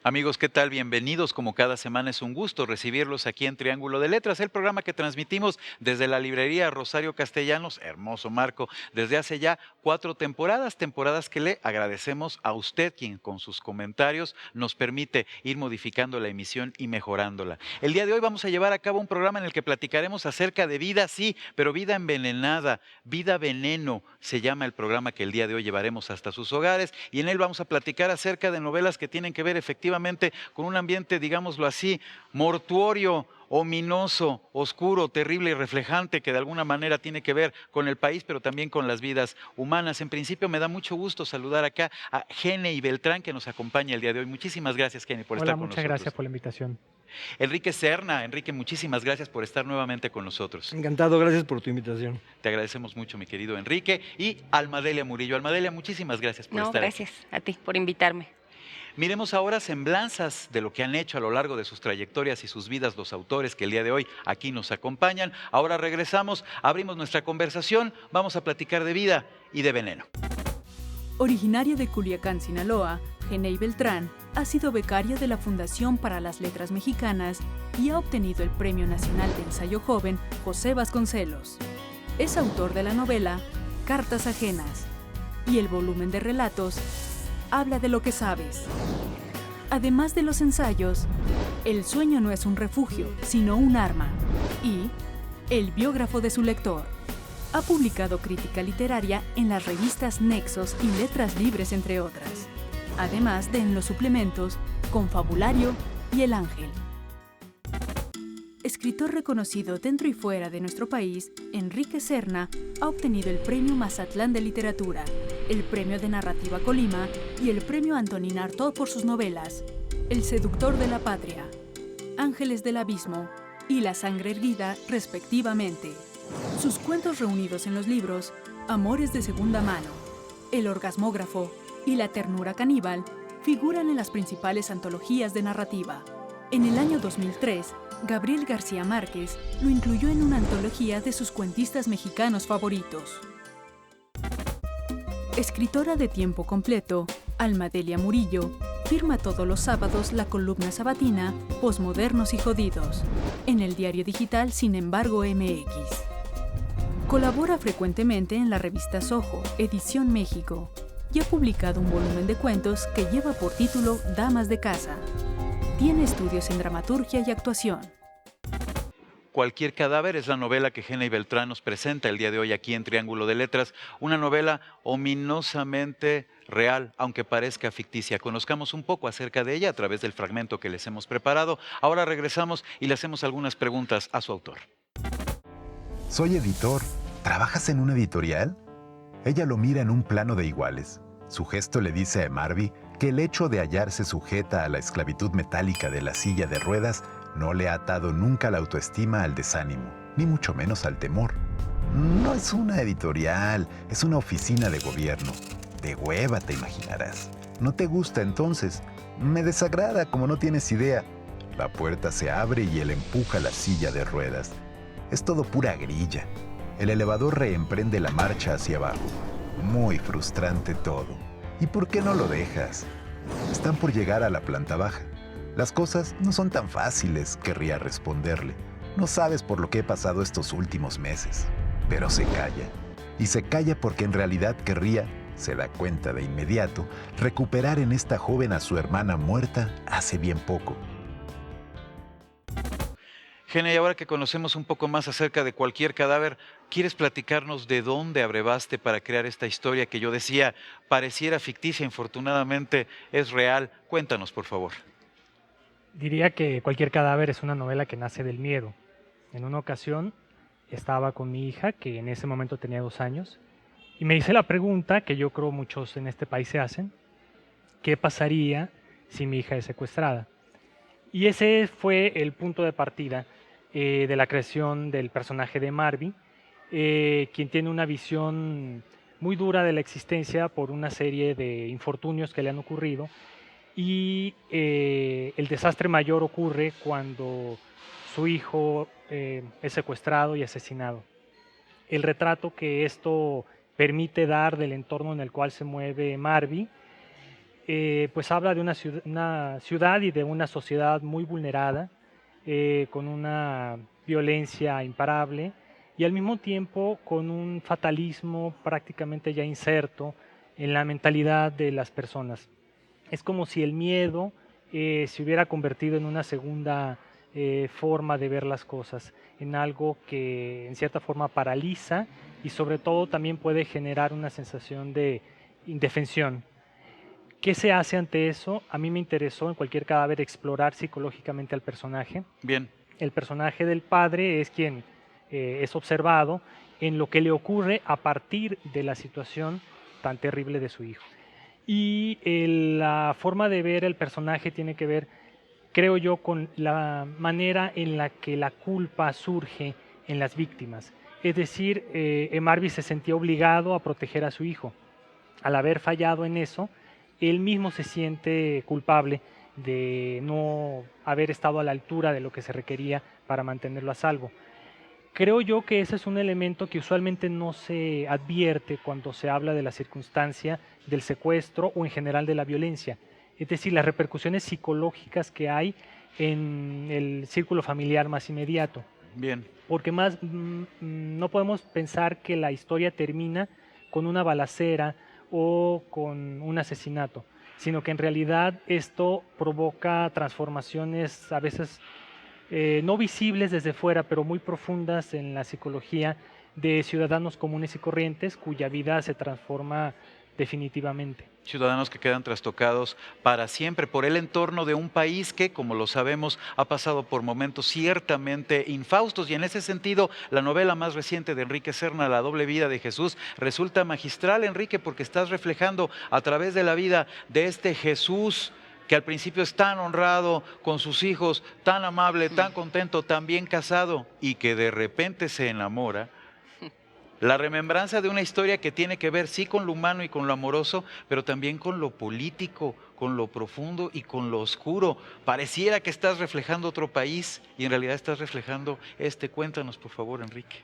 Amigos, ¿qué tal? Bienvenidos. Como cada semana es un gusto recibirlos aquí en Triángulo de Letras, el programa que transmitimos desde la librería Rosario Castellanos, hermoso marco, desde hace ya 4 temporadas que le agradecemos a usted, quien con sus comentarios nos permite ir modificando la emisión y mejorándola. El día de hoy vamos a llevar a cabo un programa en el que platicaremos acerca de vida, sí, pero vida envenenada, vida veneno, se llama el programa que el día de hoy llevaremos hasta sus hogares, y en él vamos a platicar acerca de novelas que tienen que ver efectivamente con un ambiente, digámoslo así, mortuorio, ominoso, oscuro, terrible y reflejante, que de alguna manera tiene que ver con el país, pero también con las vidas humanas. En principio me da mucho gusto saludar acá a Gene Beltrán, que nos acompaña el día de hoy. Muchísimas gracias, Gene, por Hola, estar con muchas gracias nosotros. por la invitación. Enrique Serna, Enrique, muchísimas gracias por estar nuevamente con nosotros. Encantado, gracias por tu invitación. Te agradecemos mucho, mi querido Enrique. Y Almadelia Murillo. Almadelia, muchísimas gracias por No, estar aquí. gracias a ti por invitarme. Miremos ahora semblanzas de lo que han hecho a lo largo de sus trayectorias y sus vidas los autores que el día de hoy aquí nos acompañan. Ahora regresamos, abrimos nuestra conversación, vamos a platicar de vida y de veneno. Originaria de Culiacán, Sinaloa, Genei Beltrán ha sido becaria de la Fundación para las Letras Mexicanas y ha obtenido el Premio Nacional de Ensayo Joven José Vasconcelos. Es autor de la novela Cartas Ajenas y el volumen de relatos Habla de lo que sabes. Además de los ensayos, El sueño no es un refugio, sino un arma y El biógrafo de su lector. Ha publicado crítica literaria en las revistas Nexos y Letras Libres, entre otras, además de en los suplementos Confabulario y El Ángel. Escritor reconocido dentro y fuera de nuestro país, Enrique Serna ha obtenido el Premio Mazatlán de Literatura, el Premio de Narrativa Colima y el Premio Antonín Artaud por sus novelas El seductor de la patria, Ángeles del abismo y La sangre erguida, respectivamente. Sus cuentos reunidos en los libros Amores de segunda mano, El orgasmógrafo y La ternura caníbal figuran en las principales antologías de narrativa. En el año 2003, Gabriel García Márquez lo incluyó en una antología de sus cuentistas mexicanos favoritos. Escritora de tiempo completo, Almadelia Murillo firma todos los sábados la columna sabatina Posmodernos y Jodidos en el diario digital Sin embargo MX. Colabora frecuentemente en la revista Soho, Edición México, y ha publicado un volumen de cuentos que lleva por título Damas de Casa. Tiene estudios en dramaturgia y actuación. Cualquier cadáver es la novela que Genei Beltrán nos presenta el día de hoy aquí en Triángulo de Letras, una novela ominosamente real, aunque parezca ficticia. Conozcamos un poco acerca de ella a través del fragmento que les hemos preparado. Ahora regresamos y le hacemos algunas preguntas a su autor. Soy editor. ¿Trabajas en una editorial? Ella lo mira en un plano de iguales. Su gesto le dice a Marby que el hecho de hallarse sujeta a la esclavitud metálica de la silla de ruedas no le ha atado nunca la autoestima al desánimo, ni mucho menos al temor. No es una editorial, es una oficina de gobierno. De hueva, te imaginarás. ¿No te gusta entonces? Me desagrada, como no tienes idea. La puerta se abre y él empuja la silla de ruedas. Es todo pura grilla. El elevador reemprende la marcha hacia abajo. Muy frustrante todo. ¿Y por qué no lo dejas? Están por llegar a la planta baja. Las cosas no son tan fáciles, querría responderle. No sabes por lo que he pasado estos últimos meses. Pero se calla. Y se calla porque en realidad querría, se da cuenta de inmediato, recuperar en esta joven a su hermana muerta hace bien poco. Gene, y ahora que conocemos un poco más acerca de cualquier cadáver, ¿quieres platicarnos de dónde abrevaste para crear esta historia que yo decía pareciera ficticia, infortunadamente es real? Cuéntanos, por favor. Diría que Cualquier cadáver es una novela que nace del miedo. En una ocasión estaba con mi hija, que en ese momento tenía 2 años, Y me hice la pregunta que yo creo muchos en este país se hacen: ¿qué pasaría si mi hija es secuestrada? Y ese fue el punto de partida de la creación del personaje de Marvy, quien tiene una visión muy dura de la existencia por una serie de infortunios que le han ocurrido, y el desastre mayor ocurre cuando su hijo es secuestrado y asesinado. El retrato que esto permite dar del entorno en el cual se mueve Marvy, pues habla de una ciudad y de una sociedad muy vulnerada, con una violencia imparable y al mismo tiempo con un fatalismo prácticamente ya inserto en la mentalidad de las personas. Es como si el miedo se hubiera convertido en una segunda forma de ver las cosas, en algo que en cierta forma paraliza y sobre todo también puede generar una sensación de indefensión. ¿Qué se hace ante eso? A mí me interesó en cualquier cadáver explorar psicológicamente al personaje. Bien. El personaje del padre es quien es observado en lo que le ocurre a partir de la situación tan terrible de su hijo. Y la forma de ver el personaje tiene que ver, creo yo, con la manera en la que la culpa surge en las víctimas. Es decir, Marvy se sentía obligado a proteger a su hijo. Al haber fallado en eso, él mismo se siente culpable de no haber estado a la altura de lo que se requería para mantenerlo a salvo. Creo yo que ese es un elemento que usualmente no se advierte cuando se habla de la circunstancia del secuestro o en general de la violencia. Es decir, las repercusiones psicológicas que hay en el círculo familiar más inmediato. Bien. Porque no podemos pensar que la historia termina con una balacera o con un asesinato, sino que en realidad esto provoca transformaciones a veces no visibles desde fuera, pero muy profundas en la psicología de ciudadanos comunes y corrientes cuya vida se transforma definitivamente. Ciudadanos que quedan trastocados para siempre por el entorno de un país que, como lo sabemos, ha pasado por momentos ciertamente infaustos, y en ese sentido la novela más reciente de Enrique Serna, La doble vida de Jesús, resulta magistral, Enrique, porque estás reflejando a través de la vida de este Jesús que al principio es tan honrado con sus hijos, tan amable, tan contento, tan bien casado, y que de repente se enamora. La remembranza de una historia que tiene que ver sí con lo humano y con lo amoroso, pero también con lo político, con lo profundo y con lo oscuro. Pareciera que estás reflejando otro país y en realidad estás reflejando este. Cuéntanos, por favor, Enrique.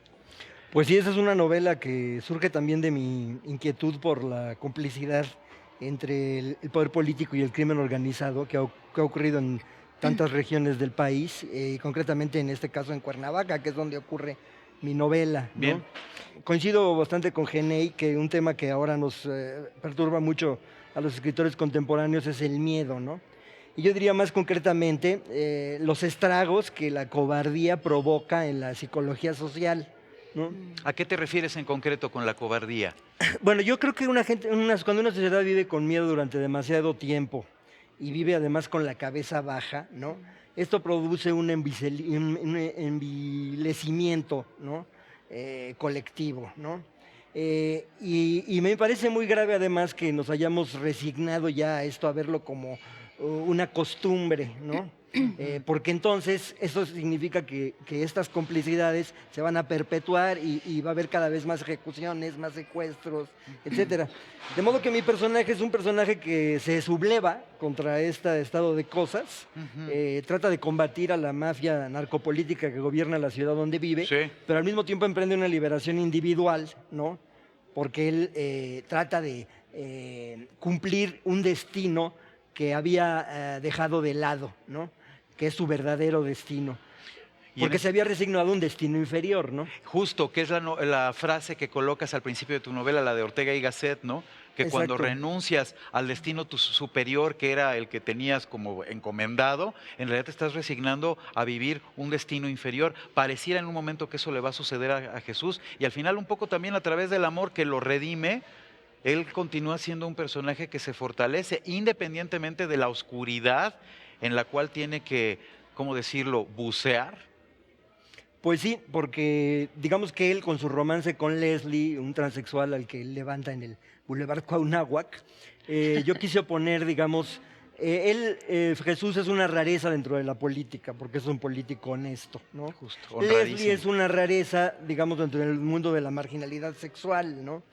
Pues sí, esa es una novela que surge también de mi inquietud por la complicidad entre el poder político y el crimen organizado que ha ocurrido en tantas regiones del país, concretamente en este caso en Cuernavaca, que es donde ocurre mi novela, ¿no? Bien. Coincido bastante con Genei que un tema que ahora nos perturba mucho a los escritores contemporáneos es el miedo, ¿no? Y yo diría más concretamente los estragos que la cobardía provoca en la psicología social, ¿no? ¿A qué te refieres en concreto con la cobardía? Bueno, yo creo que cuando una sociedad vive con miedo durante demasiado tiempo y vive además con la cabeza baja, ¿no? Esto produce un envilecimiento, ¿no? Colectivo, ¿no? Y me parece muy grave además que nos hayamos resignado ya a esto, a verlo como una costumbre, ¿no? Porque entonces eso significa que estas complicidades se van a perpetuar y va a haber cada vez más ejecuciones, más secuestros, etcétera. De modo que mi personaje es un personaje que se subleva contra este estado de cosas, trata de combatir a la mafia narcopolítica que gobierna la ciudad donde vive, Sí. pero al mismo tiempo emprende una liberación individual, ¿no? Porque él trata de cumplir un destino que había dejado de lado, ¿no? Que es su verdadero destino. Porque se había resignado a un destino inferior, ¿no? Justo, que es la frase que colocas al principio de tu novela, la de Ortega y Gasset, ¿no? Que Exacto. cuando renuncias al destino superior, que era el que tenías como encomendado, en realidad te estás resignando a vivir un destino inferior. Pareciera en un momento que eso le va a suceder a Jesús, y al final un poco también a través del amor que lo redime, él continúa siendo un personaje que se fortalece independientemente de la oscuridad en la cual tiene que, ¿cómo decirlo?, bucear. Pues sí, porque digamos que él con su romance con Leslie, un transexual al que él levanta en el Boulevard Cuauhnáhuac, yo quise oponer, digamos, Jesús es una rareza dentro de la política, porque es un político honesto, ¿no? Justo, Leslie honradísimo. es una rareza, digamos, dentro del mundo de la marginalidad sexual, ¿no?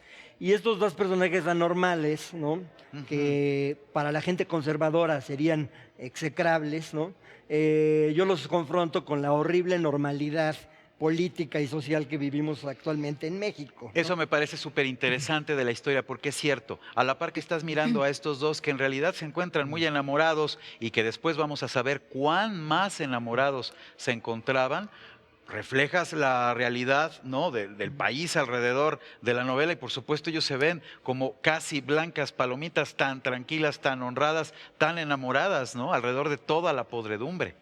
Y estos dos personajes anormales, ¿no? Que para la gente conservadora serían execrables, ¿no? Yo los confronto con la horrible normalidad política y social que vivimos actualmente en México, ¿no? Eso me parece súper interesante de la historia, porque es cierto, a la par que estás mirando a estos dos que en realidad se encuentran muy enamorados y que después vamos a saber cuán más enamorados se encontraban, reflejas la realidad, ¿no?, del país alrededor de la novela y por supuesto ellos se ven como casi blancas palomitas, tan tranquilas, tan honradas, tan enamoradas, ¿no?, alrededor de toda la podredumbre.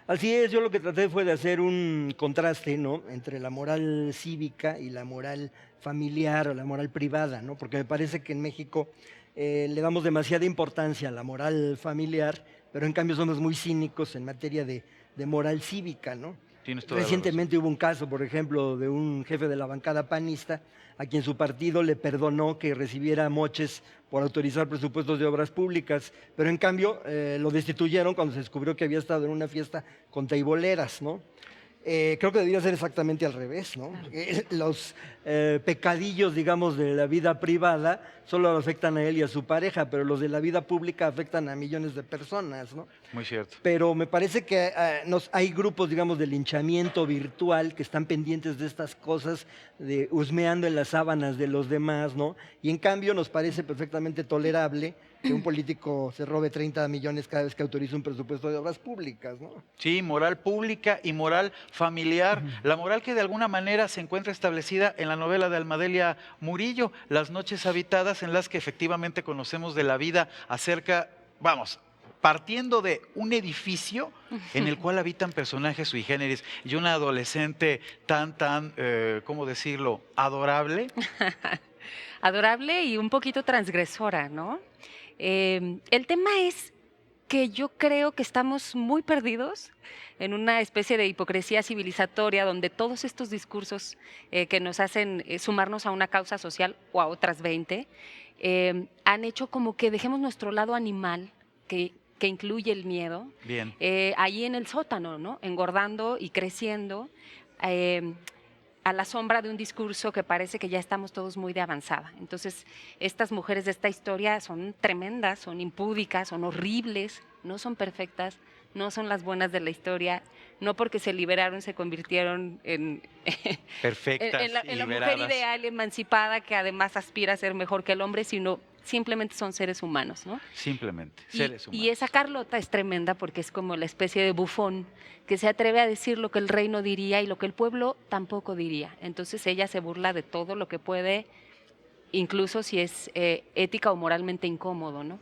Así es, yo lo que traté fue de hacer un contraste, ¿no?, entre la moral cívica y la moral familiar o la moral privada, ¿no? Porque me parece que en México le damos demasiada importancia a la moral familiar, pero en cambio somos muy cínicos en materia de moral cívica, ¿no? Tienes toda la Recientemente hubo un caso, por ejemplo, de un jefe de la bancada panista a quien su partido le perdonó que recibiera moches por autorizar presupuestos de obras públicas, pero en cambio lo destituyeron cuando se descubrió que había estado en una fiesta con teiboleras, ¿no? Creo que debería ser exactamente al revés, ¿no? Los pecadillos, digamos, de la vida privada solo afectan a él y a su pareja, pero los de la vida pública afectan a millones de personas, ¿no? Muy cierto. Pero me parece que hay grupos, digamos, de linchamiento virtual que están pendientes de estas cosas, de husmeando en las sábanas de los demás, ¿no? Y en cambio nos parece perfectamente tolerable que un político se robe 30 millones cada vez que autoriza un presupuesto de obras públicas, ¿no? Sí, moral pública y moral familiar. La moral que de alguna manera se encuentra establecida en la novela de Almadelia Murillo, Las noches habitadas, en las que efectivamente conocemos de la vida acerca, vamos, partiendo de un edificio en el cual habitan personajes sui generis y una adolescente tan, ¿cómo decirlo?, adorable. Adorable y un poquito transgresora, ¿no? El tema es que yo creo que estamos muy perdidos en una especie de hipocresía civilizatoria donde todos estos discursos que nos hacen sumarnos a una causa social o a otras 20 han hecho como que dejemos nuestro lado animal que incluye el miedo, Bien. ahí en el sótano, ¿no? Engordando y creciendo a la sombra de un discurso que parece que ya estamos todos muy de avanzada. Entonces, estas mujeres de esta historia son tremendas, son impúdicas, son horribles, no son perfectas, no son las buenas de la historia, no porque se liberaron se convirtieron en Perfectas, en la mujer liberadas. ideal, emancipada, que además aspira a ser mejor que el hombre, sino simplemente son seres humanos, ¿no? Simplemente, Y- seres humanos. Y esa Carlota es tremenda porque es como la especie de bufón que se atreve a decir lo que el rey no diría y lo que el pueblo tampoco diría. Entonces ella se burla de todo lo que puede, incluso si es ética o moralmente incómodo, ¿no?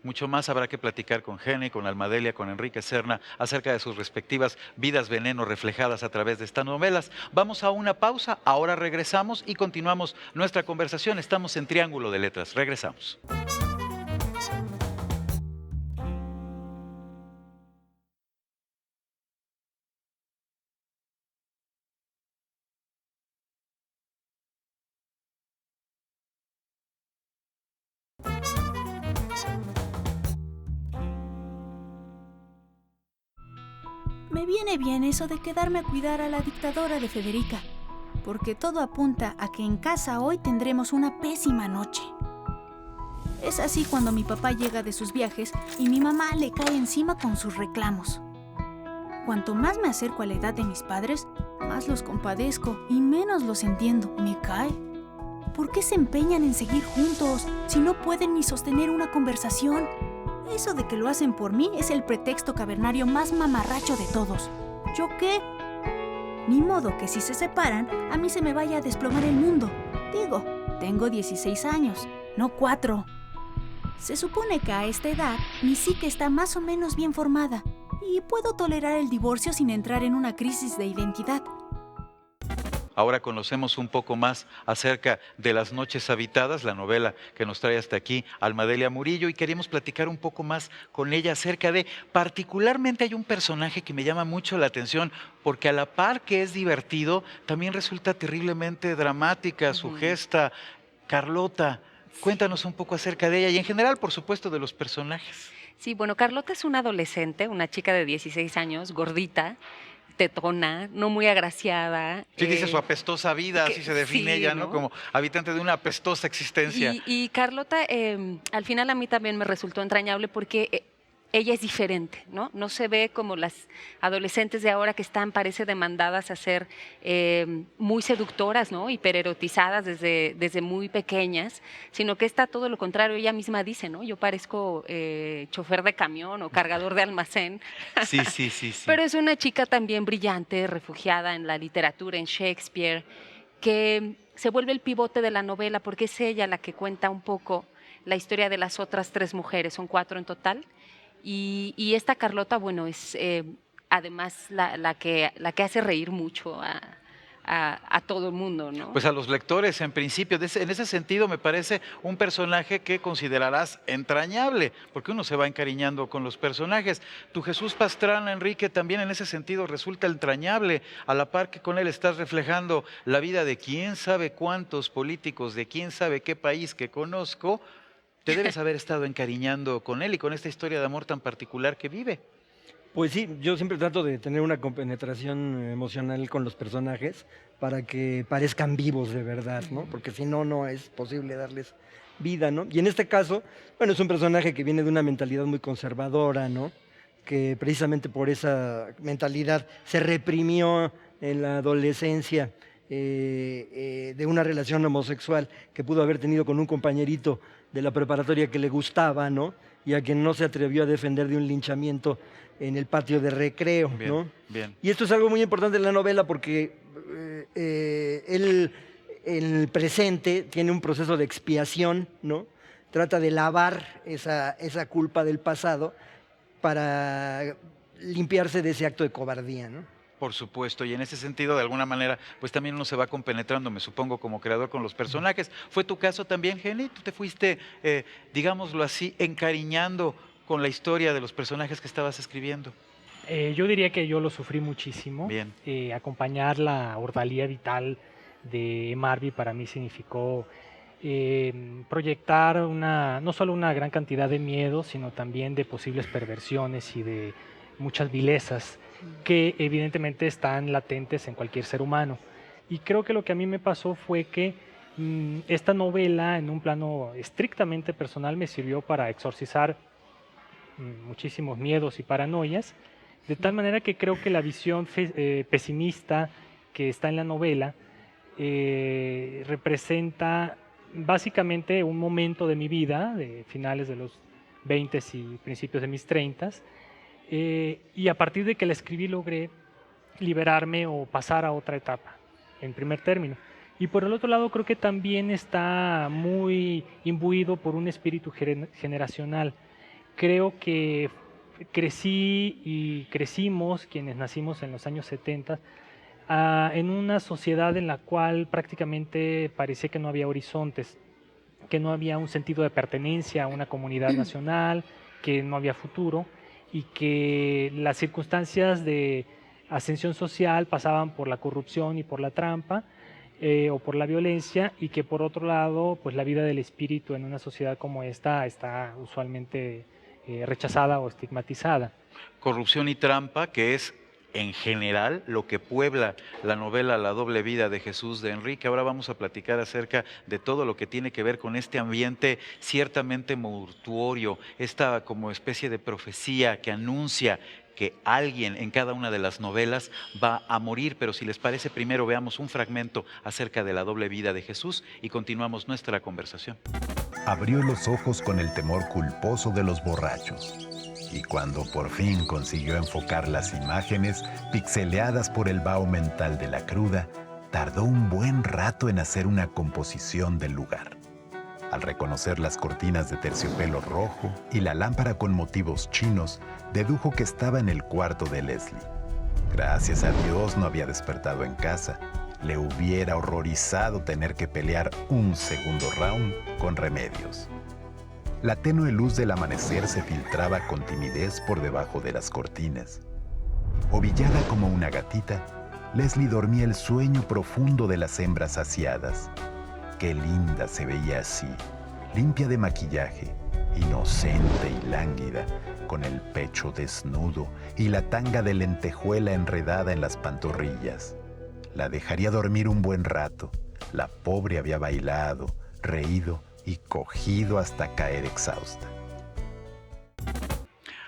Mucho más habrá que platicar con Gene, con Almadelia, con Enrique Serna acerca de sus respectivas vidas veneno reflejadas a través de estas novelas. Vamos a una pausa, ahora regresamos y continuamos nuestra conversación. Estamos en Triángulo de Letras. Regresamos. Me viene bien eso de quedarme a cuidar a la dictadora de Federica, porque todo apunta a que en casa hoy tendremos una pésima noche. Es así cuando mi papá llega de sus viajes y mi mamá le cae encima con sus reclamos. Cuanto más me acerco a la edad de mis padres, más los compadezco y menos los entiendo. Me cae. ¿Por qué se empeñan en seguir juntos si no pueden ni sostener una conversación? Eso de que lo hacen por mí es el pretexto cavernario más mamarracho de todos. ¿Yo qué? Ni modo que si se separan, a mí se me vaya a desplomar el mundo. Digo, tengo 16 años, no 4. Se supone que a esta edad mi psique está más o menos bien formada y puedo tolerar el divorcio sin entrar en una crisis de identidad. ahora conocemos un poco más acerca de Las noches habitadas, la novela que nos trae hasta aquí Almadelia Murillo, y queríamos platicar un poco más con ella acerca de, particularmente hay un personaje que me llama mucho la atención, porque a la par que es divertido, también resulta terriblemente dramática, su gesta. Carlota, cuéntanos un poco acerca de ella y en general, por supuesto, de los personajes. Sí, bueno, Carlota es una adolescente, una chica de 16 años, gordita, tetona, no muy agraciada. Sí, dice su apestosa vida, así se define sí, ella, ¿no? ¿no? Como habitante de una apestosa existencia. Y Carlota, al final a mí también me resultó entrañable porque ella es diferente, ¿no? No se ve como las adolescentes de ahora que están, parece, demandadas a ser muy seductoras, ¿no? Hipererotizadas desde muy pequeñas, sino que está todo lo contrario. Ella misma dice, ¿no? Yo parezco chofer de camión o cargador de almacén. Sí, sí, sí, sí. Pero es una chica también brillante, refugiada en la literatura, en Shakespeare, que se vuelve el pivote de la novela porque es ella la que cuenta un poco la historia de las otras 3 mujeres, son 4 en total. Y esta Carlota, bueno, es además la que hace reír mucho a todo el mundo, ¿no? Pues a los lectores, en principio, en ese sentido me parece un personaje que considerarás entrañable, porque uno se va encariñando con los personajes. Tu Jesús Pastrana, Enrique, también en ese sentido resulta entrañable, a la par que con él estás reflejando la vida de quién sabe cuántos políticos, de quién sabe qué país que conozco. Te debes haber estado encariñando con él y con esta historia de amor tan particular que vive. Pues sí, yo siempre trato de tener una compenetración emocional con los personajes para que parezcan vivos de verdad, ¿no? Porque si no, no es posible darles vida, ¿no? Y en este caso, bueno, es un personaje que viene de una mentalidad muy conservadora, ¿no? Que precisamente por esa mentalidad se reprimió en la adolescencia de una relación homosexual que pudo haber tenido con un compañerito de la preparatoria que le gustaba, ¿no? Y a quien no se atrevió a defender de un linchamiento en el patio de recreo, Bien, ¿no? bien. Y esto es algo muy importante en la novela porque él en el presente tiene un proceso de expiación, ¿no? Trata de lavar esa culpa del pasado para limpiarse de ese acto de cobardía, ¿no? Por supuesto, y en ese sentido, de alguna manera, pues también uno se va compenetrando, me supongo, como creador con los personajes. ¿Fue tu caso también, Jenny? ¿Tú te fuiste, digámoslo así, encariñando con la historia de los personajes que estabas escribiendo? Yo diría que yo lo sufrí muchísimo. Bien. Acompañar la ordalía vital de Marvi para mí significó proyectar no solo una gran cantidad de miedos, sino también de posibles perversiones y de muchas vilezas que evidentemente están latentes en cualquier ser humano. Y creo que lo que a mí me pasó fue que esta novela, en un plano estrictamente personal, me sirvió para exorcizar muchísimos miedos y paranoias, de tal manera que creo que la visión pesimista que está en la novela representa básicamente un momento de mi vida, de finales de los 20 y principios de mis 30, y a partir de que la escribí logré liberarme o pasar a otra etapa, en primer término. Y por el otro lado creo que también está muy imbuido por un espíritu generacional. Creo que crecí y crecimos, quienes nacimos en los años 70, en una sociedad en la cual prácticamente parecía que no había horizontes, que no había un sentido de pertenencia a una comunidad nacional, que no había futuro, y que las circunstancias de ascensión social pasaban por la corrupción y por la trampa o por la violencia, y que por otro lado pues la vida del espíritu en una sociedad como esta está usualmente rechazada o estigmatizada. Corrupción y trampa, que es en general lo que puebla la novela La doble vida de Jesús de Enrique. Ahora vamos a platicar acerca de todo lo que tiene que ver con este ambiente ciertamente mortuorio, esta como especie de profecía que anuncia que alguien en cada una de las novelas va a morir, pero si les parece, primero veamos un fragmento acerca de la doble vida de Jesús y continuamos nuestra conversación. Abrió los ojos con el temor culposo de los borrachos. Y cuando por fin consiguió enfocar las imágenes pixeleadas por el vaho mental de la cruda, tardó un buen rato en hacer una composición del lugar. Al reconocer las cortinas de terciopelo rojo y la lámpara con motivos chinos, dedujo que estaba en el cuarto de Leslie. Gracias a Dios no había despertado en casa, Le hubiera horrorizado tener que pelear un segundo round con Remedios. La tenue luz del amanecer se filtraba con timidez por debajo de las cortinas. Ovillada como una gatita, Leslie dormía el sueño profundo de las hembras saciadas. Qué linda se veía así, limpia de maquillaje, inocente y lánguida, con el pecho desnudo y la tanga de lentejuela enredada en las pantorrillas. La dejaría dormir un buen rato. La pobre había bailado, reído y cogido hasta caer exhausta.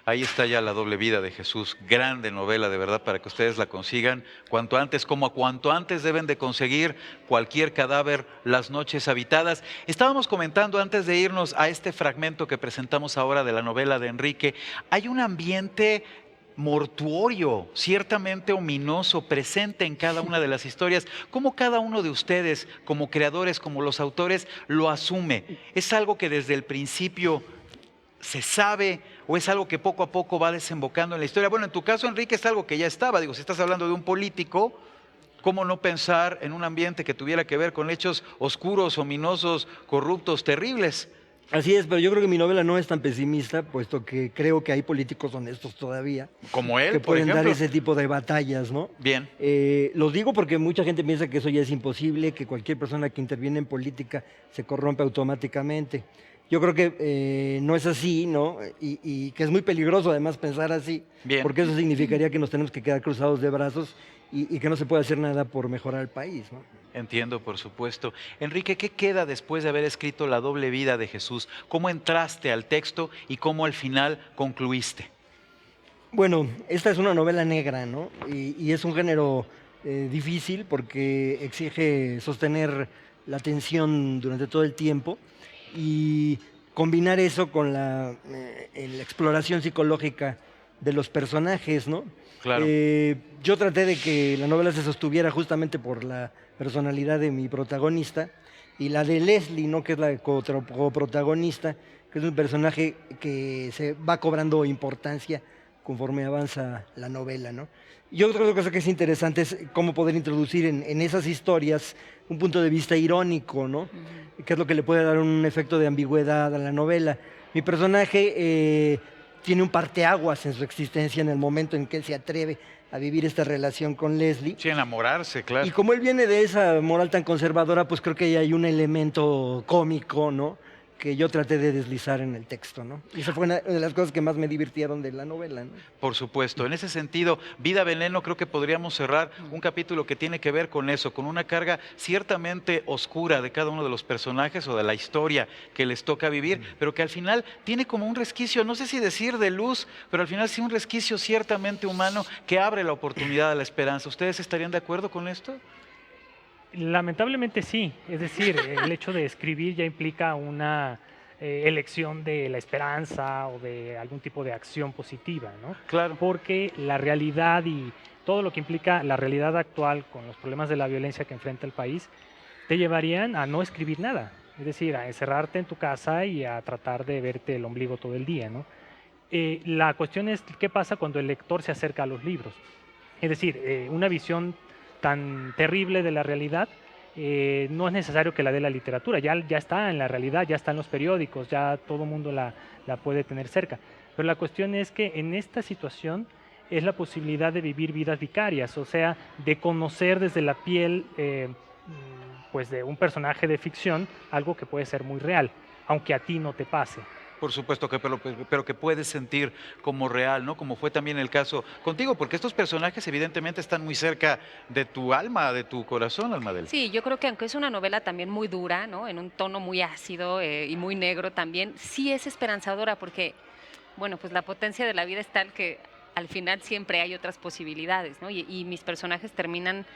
Ahí está ya La doble vida de Jesús, grande novela de verdad para que ustedes la consigan cuanto antes, como a cuanto antes deben de conseguir Cualquier cadáver, Las noches habitadas. Estábamos comentando antes de irnos a este fragmento que presentamos ahora de la novela de Enrique, hay un ambiente mortuorio, ciertamente ominoso, presente en cada una de las historias. ¿Cómo cada uno de ustedes, como creadores, como los autores, lo asume? ¿Es algo que desde el principio se sabe o es algo que poco a poco va desembocando en la historia? Bueno, en tu caso, Enrique, es algo que ya estaba. Digo, si estás hablando de un político, ¿cómo no pensar en un ambiente que tuviera que ver con hechos oscuros, ominosos, corruptos, terribles? Así es, pero yo creo que mi novela no es tan pesimista, puesto que creo que hay políticos honestos todavía Como él, que por pueden dar ejemplo. ese tipo de batallas, ¿no? Bien. Lo digo porque mucha gente piensa que eso ya es imposible, que cualquier persona que interviene en política se corrompe automáticamente. Yo creo que no es así, ¿no? Y que es muy peligroso además pensar así, Bien. porque eso significaría que nos tenemos que quedar cruzados de brazos y que no se puede hacer nada por mejorar el país, ¿no? Entiendo, por supuesto. Enrique, ¿qué queda después de haber escrito La doble vida de Jesús? ¿Cómo entraste al texto y cómo al final concluiste? Bueno, esta es una novela negra, ¿no? Y es un género difícil porque exige sostener la atención durante todo el tiempo y combinar eso con la exploración psicológica de los personajes, ¿no? Claro. Yo traté de que la novela se sostuviera justamente por la personalidad de mi protagonista y la de Leslie, ¿no? Que es la coprotagonista, que es un personaje que se va cobrando importancia conforme avanza la novela, ¿no? Y otra cosa que es interesante es cómo poder introducir en esas historias un punto de vista irónico, ¿no? Que es lo que le puede dar un efecto de ambigüedad a la novela. Mi personaje tiene un parteaguas en su existencia en el momento en que él se atreve a vivir esta relación con Leslie. Sí, enamorarse, claro. Y como él viene de esa moral tan conservadora, pues creo que ahí hay un elemento cómico, ¿no? Que yo traté de deslizar en el texto, ¿no? Y esa fue una de las cosas que más me divirtieron de la novela, ¿no? Por supuesto. En ese sentido, Vida Veneno, creo que podríamos cerrar un capítulo que tiene que ver con eso, con una carga ciertamente oscura de cada uno de los personajes o de la historia que les toca vivir, pero que al final tiene como un resquicio, no sé si decir de luz, pero al final sí un resquicio ciertamente humano que abre la oportunidad a la esperanza. ¿Ustedes estarían de acuerdo con esto? Lamentablemente sí, es decir, el hecho de escribir ya implica una elección de la esperanza o de algún tipo de acción positiva, ¿no? Claro. Porque la realidad y todo lo que implica la realidad actual con los problemas de la violencia que enfrenta el país te llevarían a no escribir nada, es decir, a encerrarte en tu casa y a tratar de verte el ombligo todo el día, ¿no? La cuestión es qué pasa cuando el lector se acerca a los libros, es decir, una visión tan terrible de la realidad, no es necesario que la dé la literatura, ya está en la realidad, ya está en los periódicos, ya todo el mundo la puede tener cerca. Pero la cuestión es que en esta situación es la posibilidad de vivir vidas vicarias, o sea, de conocer desde la piel pues de un personaje de ficción algo que puede ser muy real, aunque a ti no te pase. Por supuesto que, pero que puedes sentir como real, ¿no? Como fue también el caso contigo, porque estos personajes evidentemente están muy cerca de tu alma, de tu corazón, Almadel. Sí, yo creo que aunque es una novela también muy dura, ¿no? En un tono muy ácido y muy negro también, sí es esperanzadora porque, bueno, pues la potencia de la vida es tal que al final siempre hay otras posibilidades, ¿no? Y mis personajes terminan,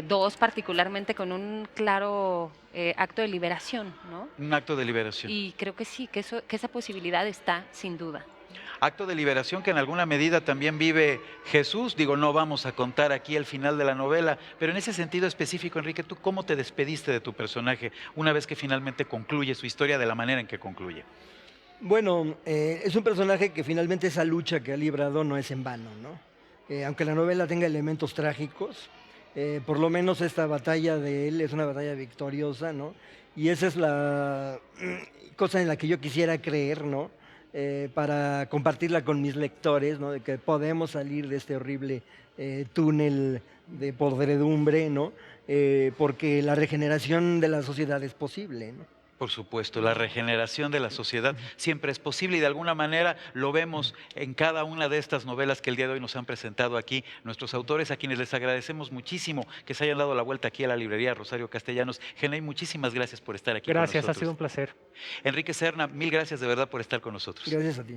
dos particularmente, con un claro acto de liberación, ¿no? Un acto de liberación. Y creo que sí, que esa posibilidad está, sin duda. Acto de liberación que en alguna medida también vive Jesús. Digo, no vamos a contar aquí el final de la novela, pero en ese sentido específico, Enrique, ¿tú cómo te despediste de tu personaje una vez que finalmente concluye su historia de la manera en que concluye? Bueno, es un personaje que finalmente esa lucha que ha librado no es en vano, ¿no? Aunque la novela tenga elementos trágicos, Por lo menos esta batalla de él es una batalla victoriosa, ¿no? Y esa es la cosa en la que yo quisiera creer, ¿no? Para compartirla con mis lectores, ¿no? De que podemos salir de este horrible túnel de podredumbre, ¿no? Porque la regeneración de la sociedad es posible, ¿no? Por supuesto, la regeneración de la sociedad siempre es posible y de alguna manera lo vemos en cada una de estas novelas que el día de hoy nos han presentado aquí nuestros autores, a quienes les agradecemos muchísimo que se hayan dado la vuelta aquí a la librería Rosario Castellanos. Genei, muchísimas gracias por estar aquí Gracias, con ha sido nosotros. un placer. Enrique Serna, mil gracias de verdad por estar con nosotros. Gracias a ti.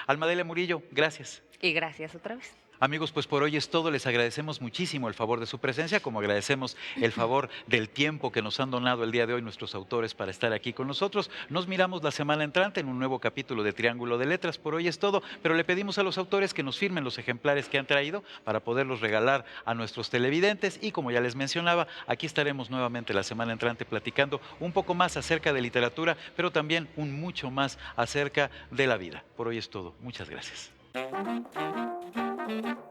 Almadelia Murillo, gracias. Y gracias otra vez. Amigos, pues por hoy es todo. Les agradecemos muchísimo el favor de su presencia, como agradecemos el favor del tiempo que nos han donado el día de hoy nuestros autores para estar aquí con nosotros. Nos miramos la semana entrante en un nuevo capítulo de Triángulo de Letras. Por hoy es todo, pero le pedimos a los autores que nos firmen los ejemplares que han traído para poderlos regalar a nuestros televidentes. Y como ya les mencionaba, aquí estaremos nuevamente la semana entrante platicando un poco más acerca de literatura, pero también un mucho más acerca de la vida. Por hoy es todo. Muchas gracias. Thank you.